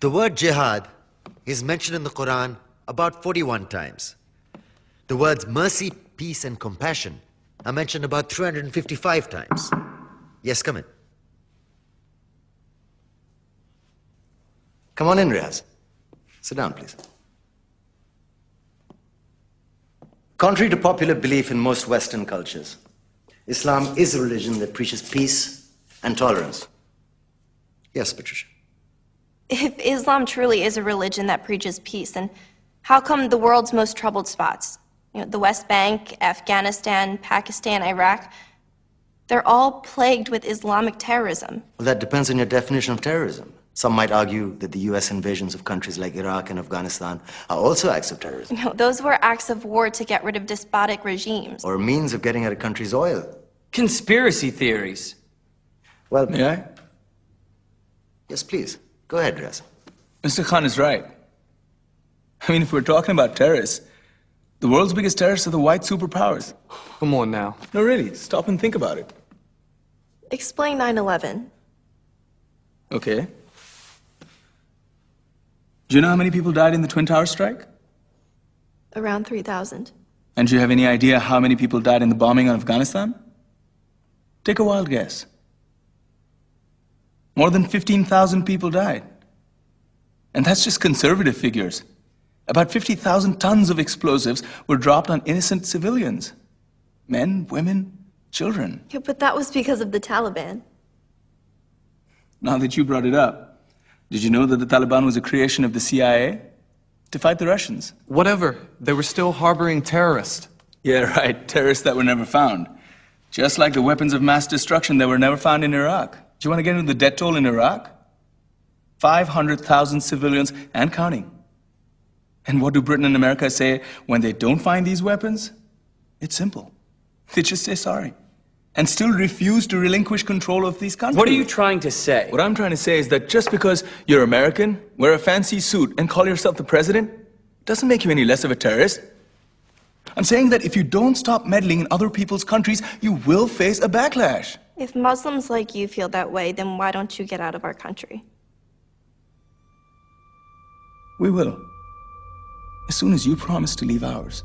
The word jihad is mentioned in the Quran about 41 times. The words mercy, peace, and compassion are mentioned about 355 times. Yes, come in. Come on in, Riaz. Sit down, please. Contrary to popular belief in most Western cultures, Islam is a religion that preaches peace and tolerance. Yes, Patricia. If Islam truly is a religion that preaches peace, then how come the world's most troubled spots, the West Bank, Afghanistan, Pakistan, Iraq, they're all plagued with Islamic terrorism? Well, that depends on your definition of terrorism. Some might argue that the U.S. invasions of countries like Iraq and Afghanistan are also acts of terrorism. Those were acts of war to get rid of despotic regimes. Or a means of getting at a country's oil. Conspiracy theories. Well, May I? Yes, please. Go ahead, Riaz. Mr. Khan is right. I mean, if we're talking about terrorists, the world's biggest terrorists are the white superpowers. Come on now. No, really, stop and think about it. Explain 9/11. Okay. Do you know how many people died in the Twin Towers strike? Around 3,000. And do you have any idea how many people died in the bombing of Afghanistan? Take a wild guess. More than 15,000 people died. And that's just conservative figures. About 50,000 tons of explosives were dropped on innocent civilians. Men, women, children. Yeah, but that was because of the Taliban. Now that you brought it up, did you know that the Taliban was a creation of the CIA to fight the Russians? Whatever. They were still harboring terrorists. Yeah, right. Terrorists that were never found. Just like the weapons of mass destruction that were never found in Iraq. Do you want to get into the death toll in Iraq? 500,000 civilians and counting. And what do Britain and America say when they don't find these weapons? It's simple. They just say sorry. And still refuse to relinquish control of these countries. What are you trying to say? What I'm trying to say is that just because you're American, wear a fancy suit, and call yourself the president, doesn't make you any less of a terrorist. I'm saying that if you don't stop meddling in other people's countries, you will face a backlash. If Muslims like you feel that way, then why don't you get out of our country? We will. As soon as you promise to leave ours.